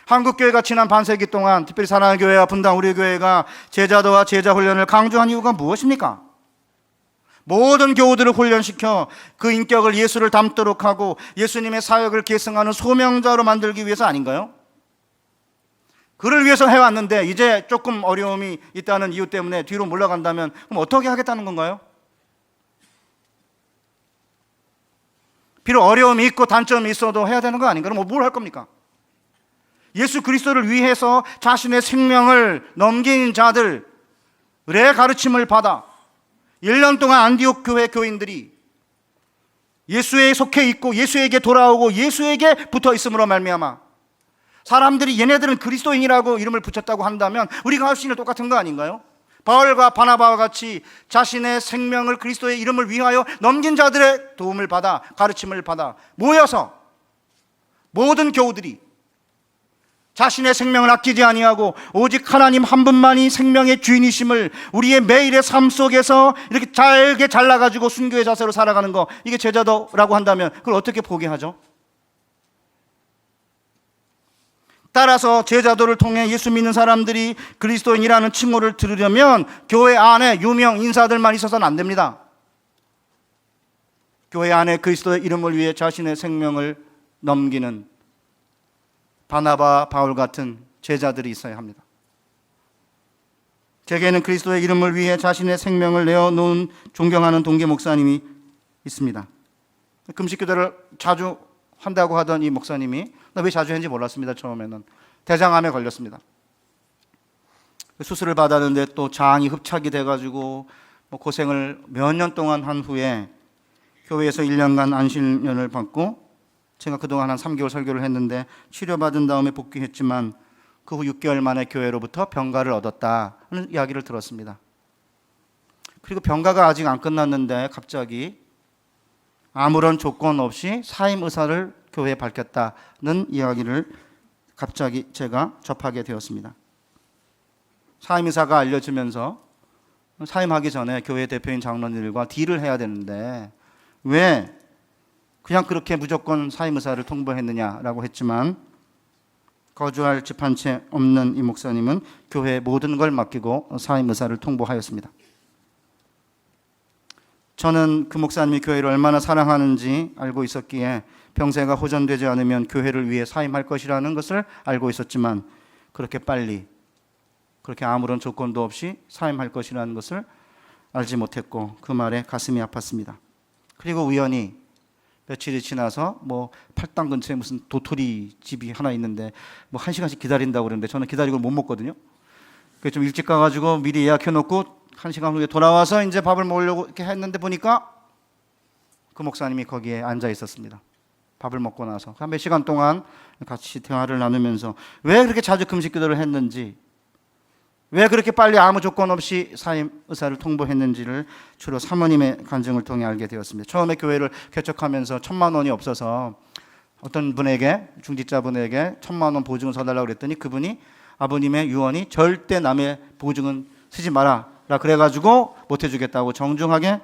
한국교회가 지난 반세기 동안 특별히 사랑의 교회와 분당 우리 교회가 제자도와 제자 훈련을 강조한 이유가 무엇입니까? 모든 교우들을 훈련시켜 그 인격을 예수를 닮도록 하고 예수님의 사역을 계승하는 소명자로 만들기 위해서 아닌가요? 그를 위해서 해왔는데 이제 조금 어려움이 있다는 이유 때문에 뒤로 물러간다면 그럼 어떻게 하겠다는 건가요? 비록 어려움이 있고 단점이 있어도 해야 되는 거 아닌가요? 그럼 뭘 할 겁니까? 예수 그리스도를 위해서 자신의 생명을 넘긴 자들의 가르침을 받아 1년 동안 안디옥 교회 교인들이 예수에 속해 있고 예수에게 돌아오고 예수에게 붙어 있음으로 말미암아 사람들이 얘네들은 그리스도인이라고 이름을 붙였다고 한다면 우리가 할 수 있는 똑같은 거 아닌가요? 바울과 바나바와 같이 자신의 생명을 그리스도의 이름을 위하여 넘긴 자들의 도움을 받아 가르침을 받아 모여서 모든 교우들이 자신의 생명을 아끼지 아니하고 오직 하나님 한 분만이 생명의 주인이심을 우리의 매일의 삶 속에서 이렇게 잘게 잘라가지고 순교의 자세로 살아가는 거, 이게 제자도라고 한다면 그걸 어떻게 포기하죠? 따라서 제자도를 통해 예수 믿는 사람들이 그리스도인이라는 칭호를 들으려면 교회 안에 유명 인사들만 있어서는 안 됩니다. 교회 안에 그리스도의 이름을 위해 자신의 생명을 넘기는 바나바, 바울 같은 제자들이 있어야 합니다. 제게는 그리스도의 이름을 위해 자신의 생명을 내어놓은 존경하는 동계 목사님이 있습니다. 금식기도를 자주 한다고 하던 이 목사님이, 왜 자주 했는지 몰랐습니다. 처음에는 대장암에 걸렸습니다. 수술을 받았는데 또 장이 흡착이 돼가지고 고생을 몇 년 동안 한 후에 교회에서 1년간 안식년을 받고 제가 그동안 한 3개월 설교를 했는데 치료받은 다음에 복귀했지만 그 후 6개월 만에 교회로부터 병가를 얻었다는 이야기를 들었습니다. 그리고 병가가 아직 안 끝났는데 갑자기 아무런 조건 없이 사임 의사를 교회에 밝혔다는 이야기를 갑자기 제가 접하게 되었습니다. 사임 의사가 알려지면서 사임하기 전에 교회 대표인 장로님들과 딜을 해야 되는데 왜 그냥 그렇게 무조건 사임 의사를 통보했느냐라고 했지만 거주할 집 한 채 없는 이 목사님은 교회의 모든 걸 맡기고 사임 의사를 통보하였습니다. 저는 그 목사님이 교회를 얼마나 사랑하는지 알고 있었기에 병세가 호전되지 않으면 교회를 위해 사임할 것이라는 것을 알고 있었지만 그렇게 빨리 그렇게 아무런 조건도 없이 사임할 것이라는 것을 알지 못했고 그 말에 가슴이 아팠습니다. 그리고 우연히 며칠이 지나서 팔당 근처에 무슨 도토리 집이 하나 있는데 1시간씩 기다린다고 그러는데 저는 기다리고 못 먹거든요. 그래서 좀 일찍 가가지고 미리 예약해놓고 1시간 후에 돌아와서 이제 밥을 먹으려고 이렇게 했는데 보니까 그 목사님이 거기에 앉아 있었습니다. 밥을 먹고 나서 한 몇 시간 동안 같이 대화를 나누면서 왜 그렇게 자주 금식 기도를 했는지, 왜 그렇게 빨리 아무 조건 없이 사임 의사를 통보했는지를 주로 사모님의 간증을 통해 알게 되었습니다. 처음에 교회를 개척하면서 1,000만 원이 없어서 어떤 분에게, 중직자분에게 1,000만 원 보증을 서달라고 그랬더니 그분이 아버님의 유언이 절대 남의 보증은 쓰지 마라 그래가지고 못 해주겠다고 정중하게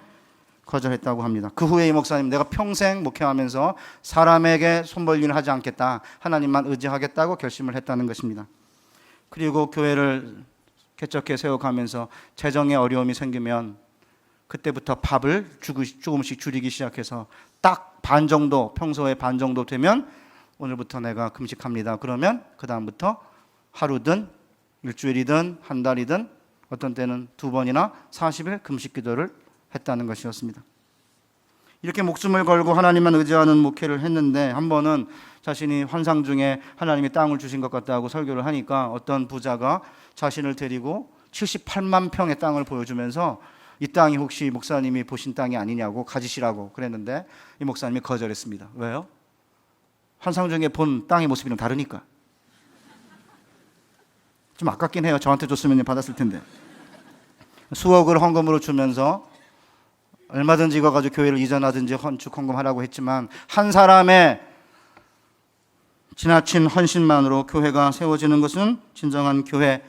거절했다고 합니다. 그 후에 이 목사님, 내가 평생 목회하면서 사람에게 손벌 일을 하지 않겠다, 하나님만 의지하겠다고 결심을 했다는 것입니다. 그리고 교회를 개척해 세워가면서 재정에 어려움이 생기면 그때부터 밥을 조금씩 줄이기 시작해서 딱 반 정도, 평소에 반 정도 되면 오늘부터 내가 금식합니다. 그러면 그 다음부터 하루든 일주일이든 한 달이든 어떤 때는 2번이나 40일 금식 기도를 했다는 것이었습니다. 이렇게 목숨을 걸고 하나님만 의지하는 목회를 했는데 한 번은 자신이 환상 중에 하나님이 땅을 주신 것 같다고 설교를 하니까 어떤 부자가 자신을 데리고 78만 평의 땅을 보여주면서 이 땅이 혹시 목사님이 보신 땅이 아니냐고 가지시라고 그랬는데 이 목사님이 거절했습니다. 왜요? 환상 중에 본 땅의 모습이랑 다르니까. 좀 아깝긴 해요. 저한테 줬으면 받았을 텐데. 수억을 헌금으로 주면서 얼마든지 이거 가지고 교회를 이전하든지 헌축 헌금하라고 했지만 한 사람의 지나친 헌신만으로 교회가 세워지는 것은 진정한 교회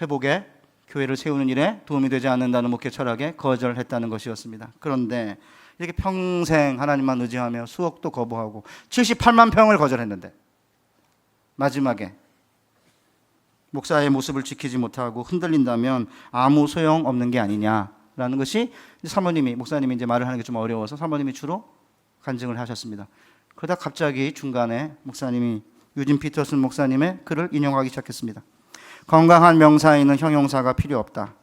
회복에, 교회를 세우는 일에 도움이 되지 않는다는 목회 철학에 거절했다는 것이었습니다. 그런데 이렇게 평생 하나님만 의지하며 수억도 거부하고 78만 평을 거절했는데 마지막에 목사의 모습을 지키지 못하고 흔들린다면 아무 소용없는 게 아니냐라는 것이 사모님이, 목사님이 이제 말을 하는 게 좀 어려워서 사모님이 주로 간증을 하셨습니다. 그러다 갑자기 중간에 목사님이 유진 피터슨 목사님의 글을 인용하기 시작했습니다. 건강한 명사에는 형용사가 필요 없다.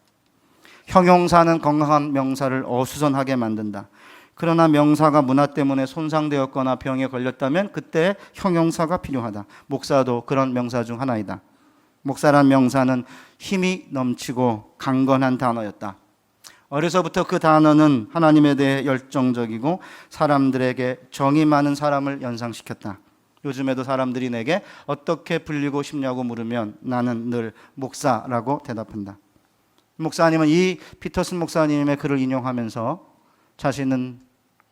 형용사는 건강한 명사를 어수선하게 만든다. 그러나 명사가 문화 때문에 손상되었거나 병에 걸렸다면 그때 형용사가 필요하다. 목사도 그런 명사 중 하나이다. 목사란 명사는 힘이 넘치고 강건한 단어였다. 어려서부터 그 단어는 하나님에 대해 열정적이고 사람들에게 정이 많은 사람을 연상시켰다. 요즘에도 사람들이 내게 어떻게 불리고 싶냐고 물으면 나는 늘 목사라고 대답한다. 목사님은 이 피터슨 목사님의 글을 인용하면서 자신은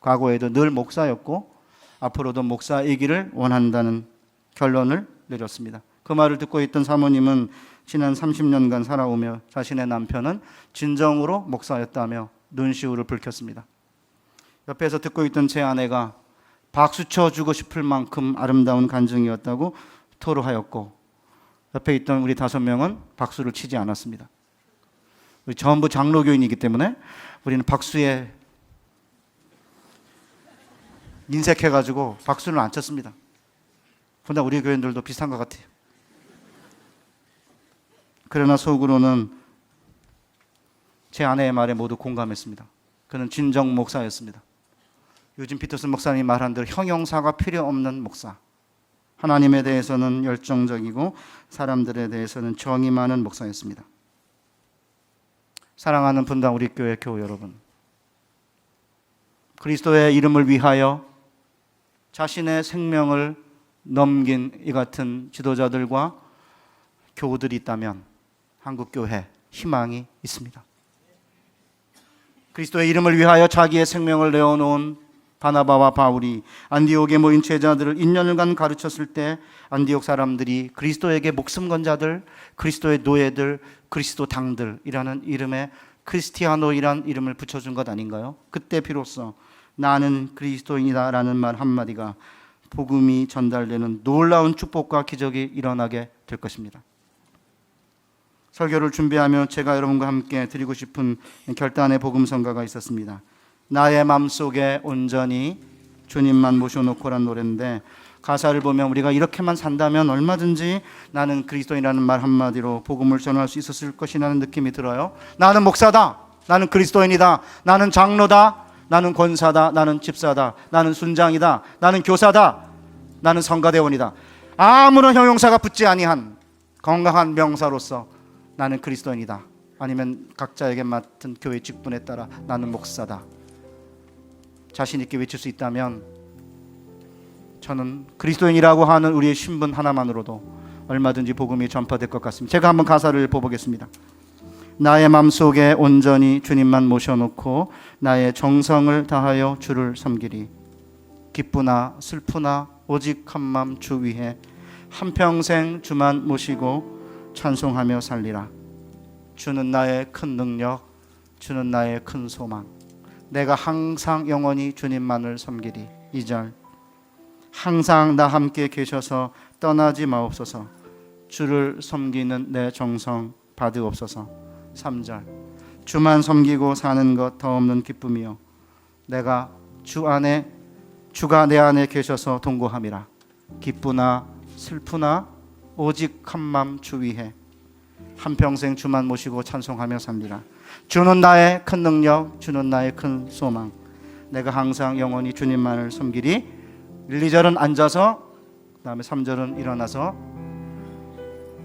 과거에도 늘 목사였고 앞으로도 목사이기를 원한다는 결론을 내렸습니다. 그 말을 듣고 있던 사모님은 지난 30년간 살아오며 자신의 남편은 진정으로 목사였다며 눈시울을 붉혔습니다. 옆에서 듣고 있던 제 아내가 박수 쳐주고 싶을 만큼 아름다운 간증이었다고 토로하였고 옆에 있던 우리 5명은 박수를 치지 않았습니다. 우리 전부 장로교인이기 때문에 우리는 박수에 인색해가지고 박수를 안 쳤습니다. 그러나 우리 교인들도 비슷한 것 같아요. 그러나 속으로는 제 아내의 말에 모두 공감했습니다. 그는 진정 목사였습니다. 유진 피터슨 목사님이 말한 대로 형용사가 필요 없는 목사. 하나님에 대해서는 열정적이고 사람들에 대해서는 정이 많은 목사였습니다. 사랑하는 분당 우리 교회 교우 여러분, 그리스도의 이름을 위하여 자신의 생명을 넘긴 이 같은 지도자들과 교우들이 있다면 한국교회 희망이 있습니다. 그리스도의 이름을 위하여 자기의 생명을 내어놓은 바나바와 바울이 안디옥에 모인 제자들을 1년간 가르쳤을 때 안디옥 사람들이 그리스도에게 목숨 건 자들, 그리스도의 노예들, 그리스도 당들이라는 이름에 크리스티아노이란 이름을 붙여준 것 아닌가요? 그때 비로소 나는 그리스도인이다라는 말 한마디가 복음이 전달되는 놀라운 축복과 기적이 일어나게 될 것입니다. 설교를 준비하며 제가 여러분과 함께 드리고 싶은 결단의 복음성가가 있었습니다. 나의 맘속에 온전히 주님만 모셔놓고란 노래인데, 가사를 보면 우리가 이렇게만 산다면 얼마든지 나는 그리스도인이라는 말 한마디로 복음을 전할 수 있었을 것이라는 느낌이 들어요. 나는 목사다, 나는 그리스도인이다, 나는 장로다, 나는 권사다, 나는 집사다, 나는 순장이다, 나는 교사다, 나는 성가대원이다. 아무런 형용사가 붙지 아니한 건강한 명사로서 나는 그리스도인이다, 아니면 각자에게 맡은 교회 직분에 따라 나는 목사다, 자신 있게 외칠 수 있다면 저는 그리스도인이라고 하는 우리의 신분 하나만으로도 얼마든지 복음이 전파될 것 같습니다. 제가 한번 가사를 보보겠습니다. 나의 맘속에 온전히 주님만 모셔놓고 나의 정성을 다하여 주를 섬기리. 기쁘나 슬프나 오직 한맘 주 위에 한평생 주만 모시고 찬송하며 살리라. 주는 나의 큰 능력, 주는 나의 큰 소망. 내가 항상 영원히 주님만을 섬기리. 2절, 항상 나 함께 계셔서 떠나지 마옵소서. 주를 섬기는 내 정성 받으옵소서. 3절, 주만 섬기고 사는 것 더 없는 기쁨이요, 내가 주가 내 안에 계셔서 동거함이라. 기쁘나 슬프나 오직 한맘 주 위에 한평생 주만 모시고 찬송하며 살리라. 주는 나의 큰 능력, 주는 나의 큰 소망. 내가 항상 영원히 주님만을 섬기리. 1, 2절은 앉아서, 그 다음에 3절은 일어나서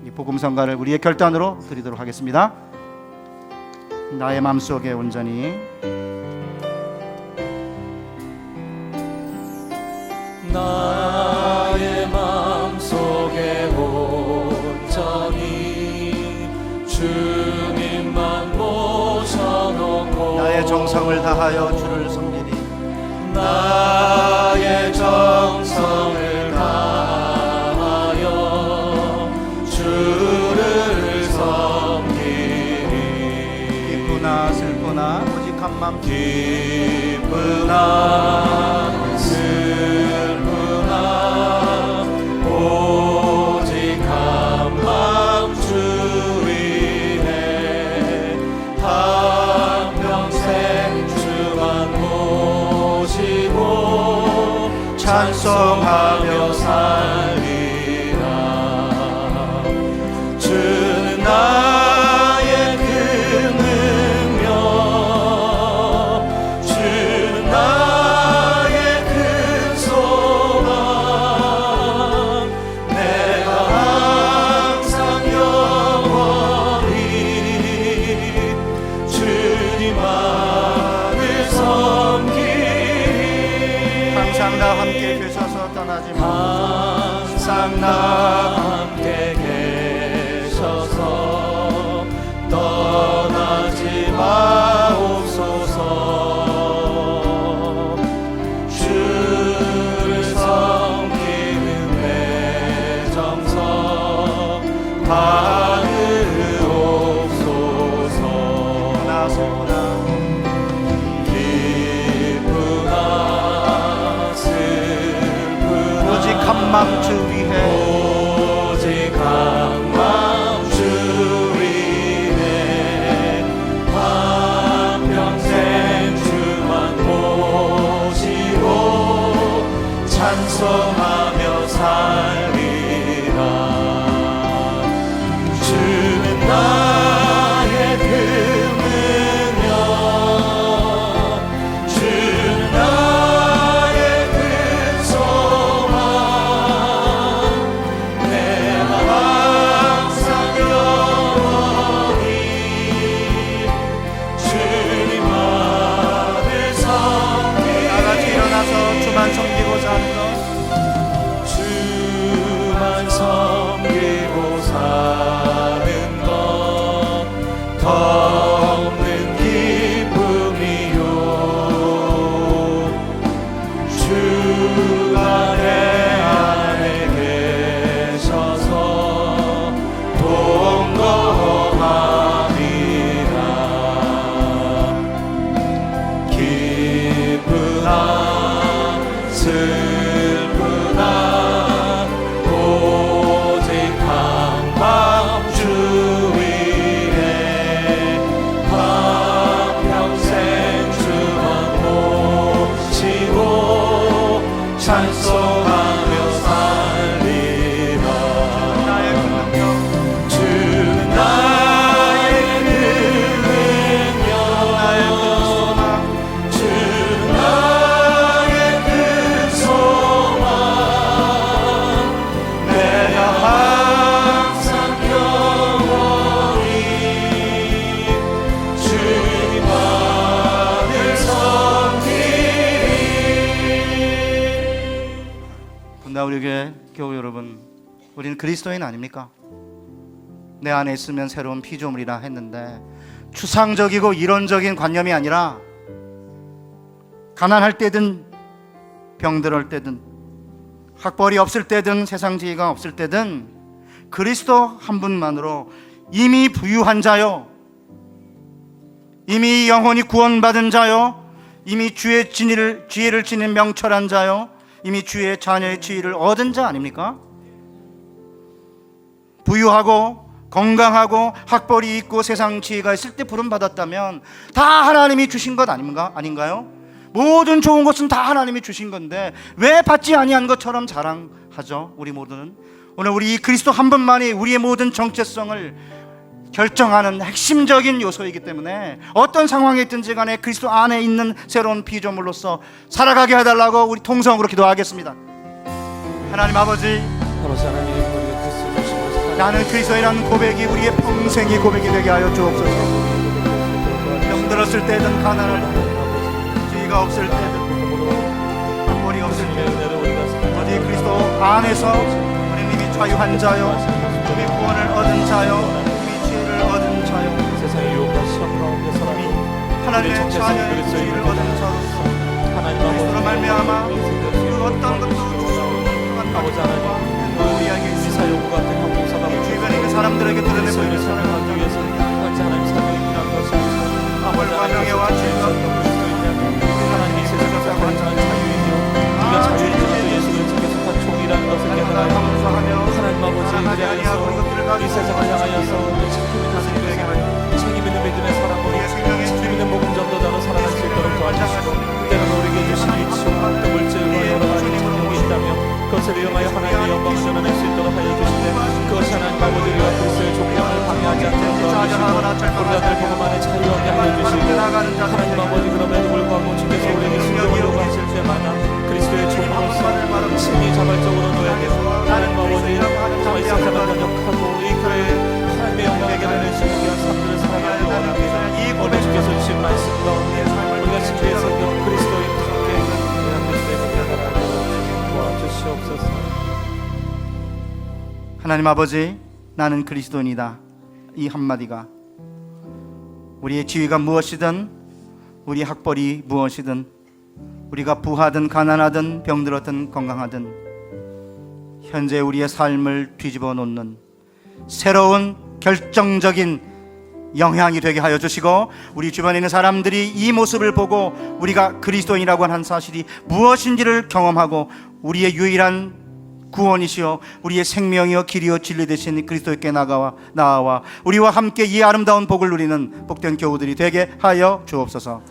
이 복음성가를 우리의 결단으로 드리도록 하겠습니다. 나의 마음속에 온전히, 나의 마음속에 온전히 주님만 모셔놓고 나의 정성을 다하여 주를 섬기리. 나의 정성을 다하여 주를 섬기리. 기쁘나 슬프나 오직 한맘, 기쁘나 슬프나 오직 한맘 주 위에 한평생 주만 모시고 찬송하며 살리라. 주는 나의 그 능력, 주는 나의 큰 소망. 내가 항상 영원히 주님만을 섬기리. 항상 나 함께 계셔서 떠나지 마. 항상 나 함께 계셔서 떠나지 마옵소서. 주를 섬기는 내 정성 받으옵소서. 기쁘나 슬프나 오직 한맘 주 위에 오직 한맘 주 위에 한평생 주만 모시고 찬송하며 살리라. 주는 나의 그 능력, 주는 나의 큰 소망. 내가 항상 영원히 주님만을 섬기리. 다 같이 일어나서 주만 섬기고 사는 것. 그렇습니다. 우리 교우 여러분, 우리는 그리스도인 아닙니까? 내 안에 있으면 새로운 피조물이라 했는데 추상적이고 이론적인 관념이 아니라 가난할 때든 병들을 때든 학벌이 없을 때든 세상 지혜가 없을 때든 그리스도 한 분만으로 이미 부유한 자요, 이미 영혼이 구원받은 자요, 이미 주의 지혜를 지닌 명철한 자요, 이미 주의 자녀의 지위를 얻은 자 아닙니까? 부유하고 건강하고 학벌이 있고 세상 지혜가 있을 때 부름받았다면 다 하나님이 주신 것 아닌가요? 모든 좋은 것은 다 하나님이 주신 건데 왜 받지 아니한 것처럼 자랑하죠? 우리 모두는 오늘 우리 이 그리스도 한 분만이 우리의 모든 정체성을 결정하는 핵심적인 요소이기 때문에 어떤 상황에 있든지 간에 그리스도 안에 있는 새로운 피조물로서 살아가게 해달라고 우리 통성으로 기도하겠습니다. 하나님 아버지, 나는 그리스도이라는 고백이 우리의 평생의 고백이 되게 하여 주옵소서. 병들었을 때든 가난할 때든 지위가 없을 때든 학벌이 없을 때든 어디 그리스도 안에서 우리는 이미 자유한 자요, 이미 구원을 얻은 자요, 이미 지혜를 얻은 자요, 세상의 유혹과 시험 가운데서라도 하나님의 자녀의 지혜를 얻은 자로서 그리스도로 말미암아 그 어떤 것도 주소한 아버지 하나님, 우리에게 있습니다. 사용과 같은 형통사가 주변에 있는 사람들에게 드러내고 그리스도를 있는 사랑하기 위해서 같이 하나님 사명이 필요한 것입니다. 아버지 명예와 죄가 하나님이 세상을 사랑하는 자유이며 우리가 자유이지만 예수를 통해 속한 종이라는 것을 깨달아요. 하나님 아버지, 그리하여서 이 세상을 향하여서 책임 있는 믿음의 사랑으로 책임 있는 복음 전도자로 살아갈 수 있도록 도와주시고 때로는 우리에게 주신 위치와 또 물질과 여러 가지 능력이 있다며 그것을 이용하여 하나님의 영광을 전해낼 수 있도록 하여 주시되 그것이 하나님 아버지와 그리스도의 종량을 방해하지 않도록 도와주시고 우리가 늘 복음 안에 자유하게 하여 주시고 하나님 아버지, 그럼에도 불구하고 주께서 우리에게 순종을 요구하실 때마다 그리스도의 종으로서 신이 자발적으로 너에게 하나님 아버지 더 이상 자발적하고 이 교회에 하나님의 영광을 전해내시기 위한 삶들을 살아가기 원합니다. 오늘 주께서 주신 말씀 가운데 우리가 신비의 성경 그리스도인 함께 도와주시옵소서. 하나님 아버지, 나는 그리스도인이다. 이 한마디가 우리의 지위가 무엇이든 우리 학벌이 무엇이든 우리가 부하든 가난하든 병들었든 건강하든 현재 우리의 삶을 뒤집어 놓는 새로운 결정적인 영향이 되게 하여 주시고 우리 주변에 있는 사람들이 이 모습을 보고 우리가 그리스도인이라고 하는 사실이 무엇인지를 경험하고 우리의 유일한 구원이시여 우리의 생명이여 길이여 진리 되신 그리스도께 나아와 우리와 함께 이 아름다운 복을 누리는 복된 교우들이 되게 하여 주옵소서.